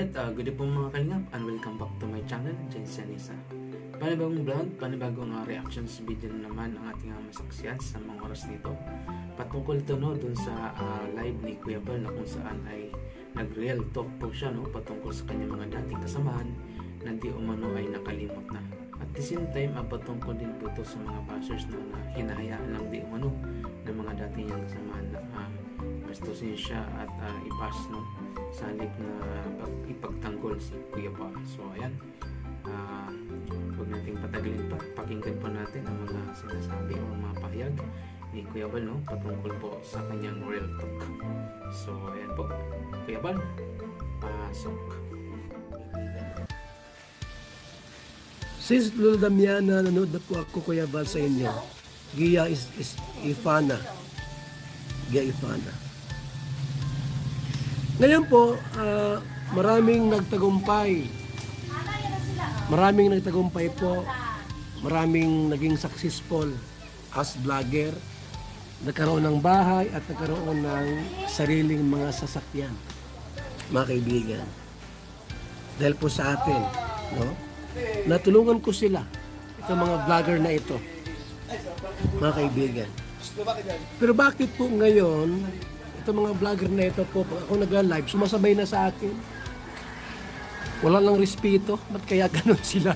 Alright, good day po mga kalingap and welcome back to my channel, Jensen Isa. Panibagong vlog, panibagong reactions video naman ang ating masaksiyan sa mga oras nito. Patungkol ito dun sa live ni Kuya Bal na kung saan ay nag-real talk po siya patungkol sa kanyang mga dating kasamahan na di umano ay nakalimot na. At the same time, patungkol din po ito sa mga bashers na hinahayaan lang di umano ng mga dating niyang kasamahan na bastusin siya at ipas sa halip na ipagtanggol si Kuya Bal. So ayan, huwag nating patagalin pa, pakinggan po natin ang mga sinasabi o mga pahayag ni Kuya Bal patungkol po sa kanyang real talk. So ayan po, Kuya Bal, pasok. Sis Lolo Damiana, nanood na po ako Kuya Bal sa inyo. Gia Ifana. Gia Ifana. Ngayon po, maraming nagtagumpay. Maraming nagtagumpay po. Maraming naging successful as vlogger. Nagkaroon ng bahay at nagkaroon ng sariling mga sasakyan. Mga kaibigan. Dahil po sa atin, natulungan ko sila. Itong mga vlogger na ito. Mga kaibigan. Pero bakit po ngayon, itong mga vlogger na ito po, pag ako nag-live, sumasabay na sa akin. Wala lang respeto. Ba't kaya ganun sila?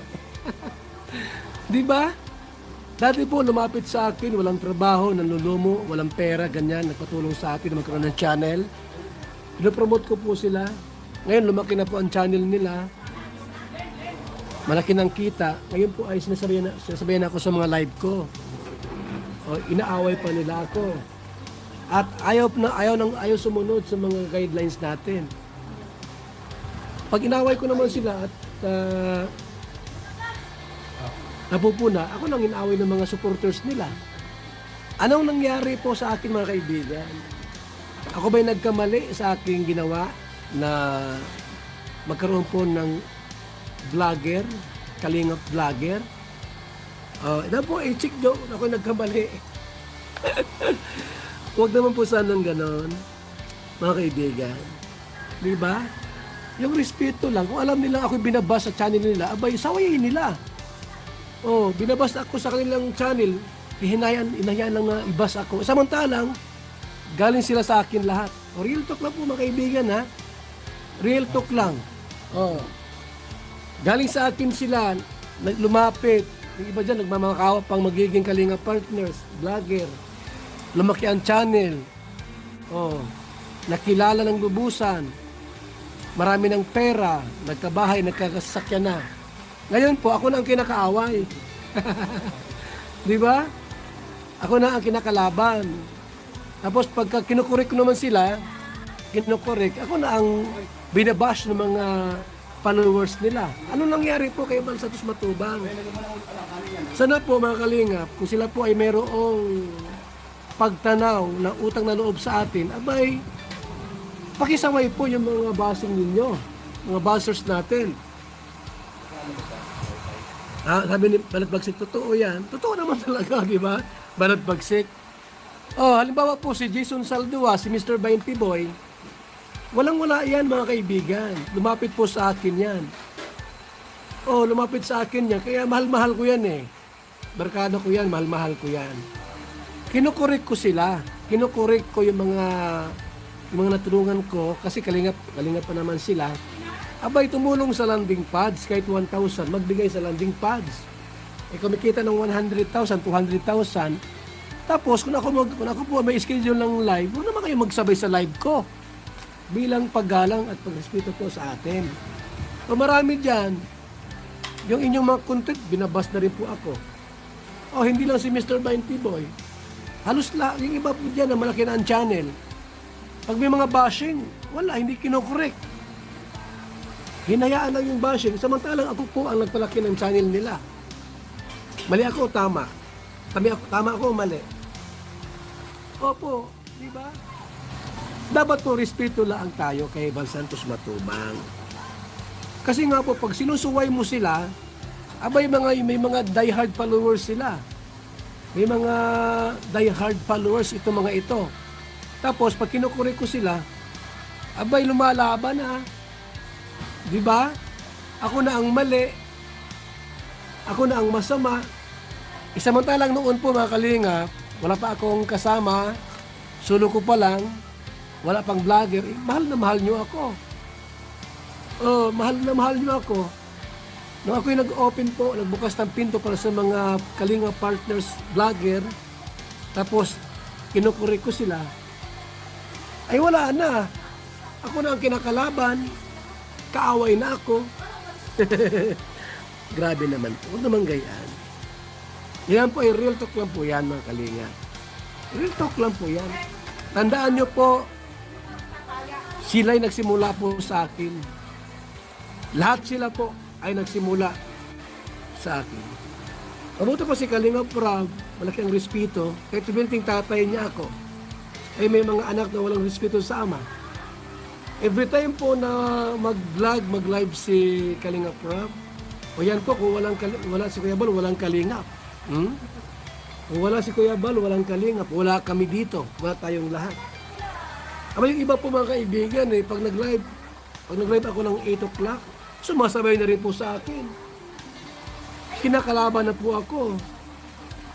Di ba? Dati po, lumapit sa akin, walang trabaho, nanlulumo, walang pera, ganyan, nagpatulong sa akin na magkaroon ng channel. Pinopromote ko po sila. Ngayon, lumaki na po ang channel nila. Malaki ng kita. Ngayon po ay sinasabayan ako sa mga live ko. O, inaaway pa nila ako. At ayaw sumunod sa mga guidelines natin. Pag inaway ko naman sila at napupuna, ako nang inaway ng mga supporters nila. Anong nangyari po sa akin mga kaibigan? Ako ba'y nagkamali sa aking ginawa na magkaroon po ng vlogger, kalingap vlogger? Ito po, check nyo, ako nagkamali. Huwag naman po sanang ganon, mga kaibigan. Di ba? Yung respeto lang. Kung alam nila ako binabas sa channel nila, abay, sawayin nila. Binabas ako sa kanilang channel, hinayaan lang na ibas ako. Samantalang, galing sila sa akin lahat. Real talk lang po, mga kaibigan, ha? Real talk lang. Galing sa akin sila, lumapit. Yung iba dyan, nagmamakaawa pang magiging kalinga partners, vlogger. Lumaki ang channel. Nakilala ng lubusan. Marami ng pera. Nagkabahay, nagkakasakyan na. Ngayon po, ako na ang kinakaaway. Di ba? Ako na ang kinakalaban. Tapos pagka kinukorek ko naman sila, ako na ang binabash ng mga followers nila. Ano nangyari po kay Bal Santos Matubang? Sana po mga kalingap, kung sila po ay mayroong pagtanaw ng utang na loob sa atin, abay, pakisaway po yung mga basing ninyo, mga basers natin. Sabi ni Banat Bagsik, totoo yan. Totoo naman talaga, di ba? Banat Bagsik. Halimbawa po si Jason Saldua, si Mr. 20 Boy, walang-wala yan mga kaibigan. Lumapit po sa akin yan. Lumapit sa akin yan. Kaya mahal-mahal ko yan eh. Barkada ko yan, mahal-mahal ko yan. Kinukorek ko sila. Kinukorek ko yung mga natulungan ko kasi kalingap pa naman sila. Abay, tumulong sa landing pads kahit 1,000, magbigay sa landing pads. Kumikita ng 100,000, 200,000. Tapos, kung ako po may schedule ng live, huwag naman kayo magsabay sa live ko. Bilang paggalang at pagrespeto po sa atin. Marami dyan, yung inyong mga content, binabas na rin po ako. Hindi lang si Mr. 20 Boy. Halos yung iba po dyan na malaki na ang channel. Pag may mga bashing, wala, hindi kinokorek. Hinayaan lang yung bashing, samantalang ako po ang nagpalaki ng channel nila. Mali ako, tama. Tama ako, mali. Opo, di ba? Dapat po respeto lang tayo kay Bal Santos Matubang. Kasi nga po, pag sinusuway mo sila, abay may mga diehard followers sila. May mga diehard followers ito mga ito. Tapos pag kinukurik ko sila, abay lumalaban na. Di ba? Ako na ang mali. Ako na ang masama. Isamantalang noon po mga kalinga, wala pa akong kasama, solo ko pa lang, wala pang vlogger, mahal na mahal nyo ako. Oh, mahal na mahal nyo ako. Nung ako'y nag-open po, nagbukas ng pinto para sa mga kalinga partners vlogger, tapos kinukuri ko sila, ay wala na. Ako na ang kinakalaban, kaaway na ako. Grabe naman po, huwag naman gayaan. Yan po ay real talk lang po yan mga kalinga. Real talk lang po yan. Tandaan nyo po, sila'y nagsimula po sa akin. Lahat sila po ay nagsimula sa akin. Mabuti po si Kalinga Prab, malaki ang respeto, kahit sabihin tatay niya ako, ay may mga anak na walang respeto sa ama. Every time po na mag-live si Kalinga Prab, o yan po, kung wala si Kuya Bal, walang Kalingap. Kung wala si Kuya Bal, walang Kalingap. Wala kami dito. Wala tayong lahat. Ama yung iba po mga kaibigan, pag nag-live ako ng 8 o'clock, sumasabay na rin po sa akin. Kinakalaban na po ako.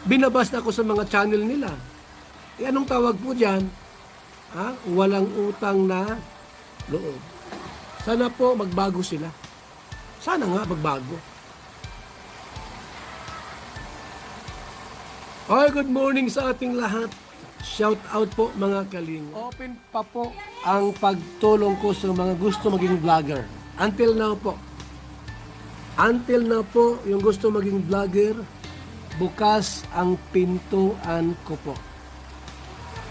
Binabas na ako sa mga channel nila. Anong tawag po dyan? Walang utang na loob. Sana po magbago sila. Sana nga magbago. Hi, good morning sa ating lahat. Shout out po mga kalinga. Open pa po ang pagtulong ko sa mga gusto maging vlogger. Until now po. Until now po, yung gusto maging vlogger, bukas ang pintuan ko po.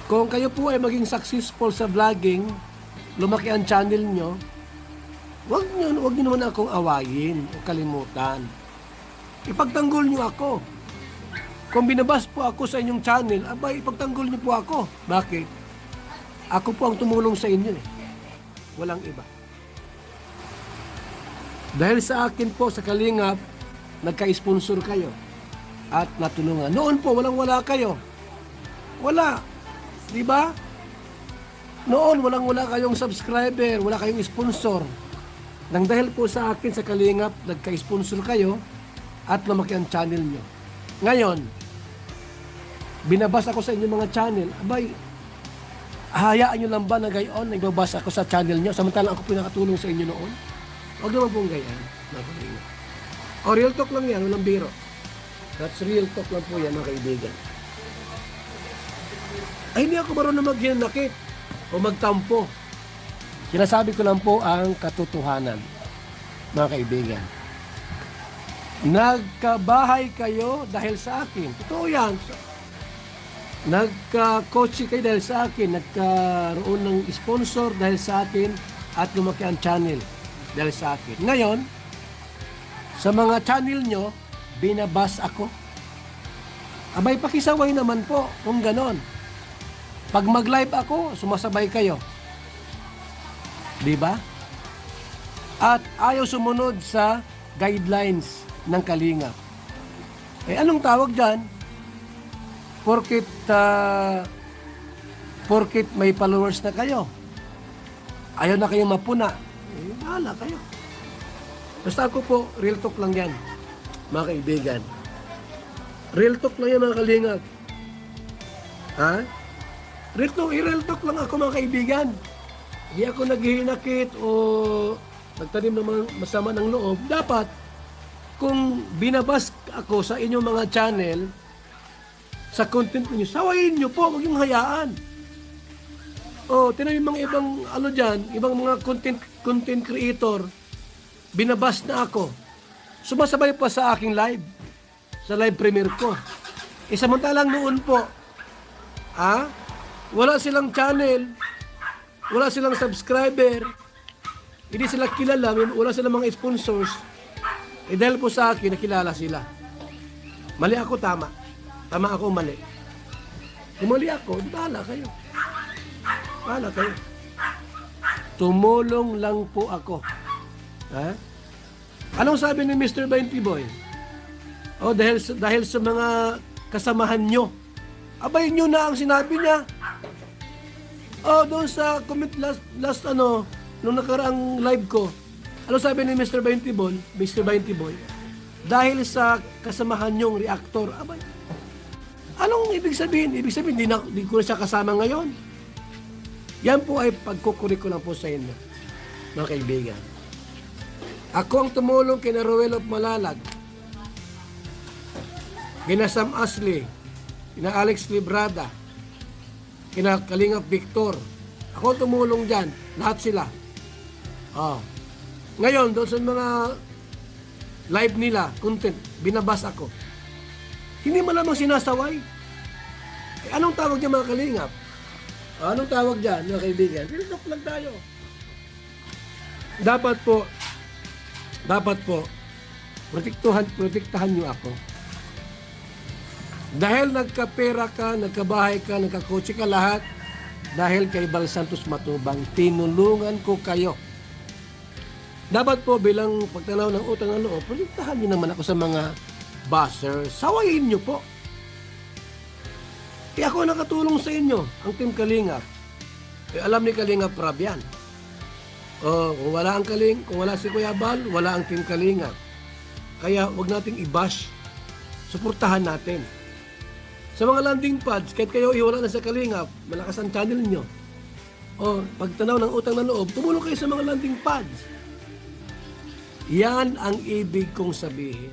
Kung kayo po ay maging successful sa vlogging, lumaki ang channel nyo, wag nyo naman akong awayin o kalimutan. Ipagtanggol nyo ako. Kung binabas po ako sa inyong channel, abay, ipagtanggol nyo po ako. Bakit? Ako po ang tumulong sa inyo Walang iba. Dahil sa akin po, sa Kalingap, nagka-sponsor kayo at natulungan. Noon po, walang-wala kayo. Wala. Di ba? Noon, walang-wala kayong subscriber, wala kayong sponsor. Nang dahil po sa akin, sa Kalingap, nagka-sponsor kayo at lumaki ang channel nyo. Ngayon, binabasa ko sa inyong mga channel, abay, hayaan nyo lang ba na gayon, nagbabasa ako sa channel nyo, samantalang ako pinakatulong sa inyo noon? Huwag naman pong gayon. O, real talk lang yan, walang biro. That's real talk lang po yan, mga kaibigan. Ay, hindi ako marunong maghinakit o magtampo. Sinasabi ko lang po ang katotohanan, mga kaibigan. Nagkabahay kayo dahil sa akin. Totoo yan. Nagka-coach kayo dahil sa akin. Nagkaroon ng sponsor dahil sa akin at lumaki ang channel dahil sa akin. Ngayon, sa mga channel nyo, binabas ako. Abay, pakisaway naman po kung ganon. Pag mag-live ako, sumasabay kayo. Diba? At ayaw sumunod sa guidelines ng Kalingap. Anong tawag dyan? Porkit may followers na kayo, ayaw na kayong mapuna, bahala kayo. Basta ako po, real talk lang yan, mga kaibigan. Real talk lang yan, mga Kalingap. Real talk lang ako, mga kaibigan. Hindi ako naghihinakit o nagtanim ng masama ng loob. Dapat, kung binabas ako sa inyong mga channel, sa content niyo, sawayin niyo po, huwag yung hayaan. Tinan yung mga ibang, ibang mga content creator, binabas na ako. Sumasabay pa sa aking live, sa live premiere ko. Samantalang noon po, wala silang channel, wala silang subscriber, hindi sila kilala, wala silang mga sponsors. Dahil po sa akin, nakilala sila. Mali ako, tama. Tama ako, mali. Kung mali ako, bahala kayo. Bahala kayo. Tumulong lang po ako. Anong sabi ni Mr. 20 Boy? Dahil sa mga kasamahan nyo. Abay nyo na ang sinabi niya. Doon sa comment last nung nakaraang live ko, Ano sabi ni Mr. 20 Boy? Mr. 20 Boy, dahil sa kasamahan yung reactor, abay, anong ibig sabihin? Ibig sabihin, di ko na siya kasama ngayon. Yan po ay pagkukuri ko lang po sa inyo, mga kaibigan. Ako ang tumulong kina Roel of Malalag, kina Sam Ashley, kina Alex Librada, kina Kalingap Victor. Ako ang tumulong dyan, lahat sila. Ngayon, doon sa mga live nila, content, binabas ako. Hindi mo lamang sinasaway. Anong tawag niya mga kalingap? Anong tawag dyan, mga kaibigan? Real lang tayo. Dapat po, protektahan niyo ako. Dahil nagkapera ka, nagkabahay ka, nagkakotse ka lahat, dahil kay Bal Santos Matubang, tinulungan ko kayo. Dapat po bilang pagtanaw ng utang na loob, protektahan niyo naman ako sa mga buzzer. Sawayin niyo po. Ako nakatulong sa inyo, ang Team Kalingap. Alam ni Kalingap Rab yan. Kung wala si Kuya Bal, wala ang Team Kalingap. Kaya wag nating i-bash. Suportahan natin. Sa mga landing pads, kahit kayo iwala na sa Kalingap, malakas ang channel nyo. Pagtanaw ng utang na loob, tumulong kayo sa mga landing pads. Yan ang ibig kong sabihin.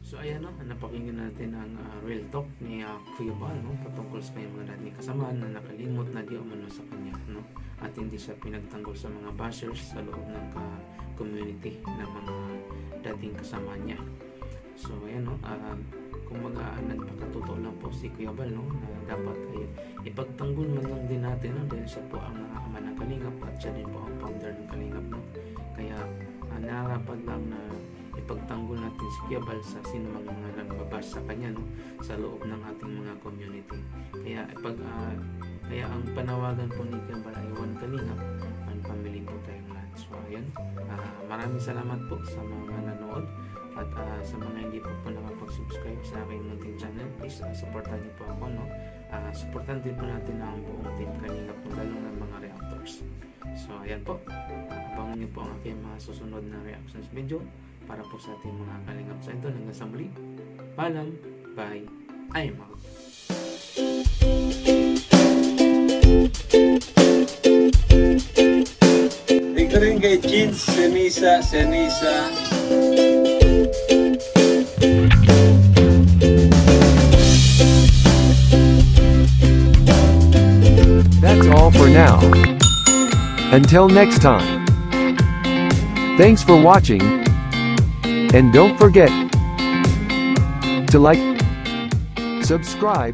So ayan napakinggan natin ang real talk ni Kuya Bal, patungkol sa kanyang mga dating kasamahan na nakalimot na di umano sa kanya, at hindi siya pinagtanggol sa mga bashers sa loob ng community ng mga dating kasama niya. So ayan kung nagpakatotoo lang po si Kuya Bal, na dapat ay ipagtanggol man lang din natin, dahil siya po ang ama ng Kalingap at siya din po ang founder ng Kalingap, kaya narapat lang na ipagtanggol natin si Kuya Bal sa sino mga nagbabash sa kanya, sa loob ng ating mga community. Kaya ang panawagan po ni Kuya Bal ay One Kalingap, One Family po tayong lahat. So ayan, maraming salamat po sa mga nanood, at sa mga hindi po nakapag-subscribe sa aking munting channel, please supportan niyo po ako, supportan din po natin ang buong Team Kalingap, lalo ng mga reactors. So ayan po, abangan niyo po ang aking mga susunod na reactions video para po sa ating mga Kalingap sa ito. Hanggang sa muli, paalam, bye, I'm out. Ito rin kay Jeans, Senisa. That's all for now. Until next time. Thanks for watching. And don't forget to like, subscribe,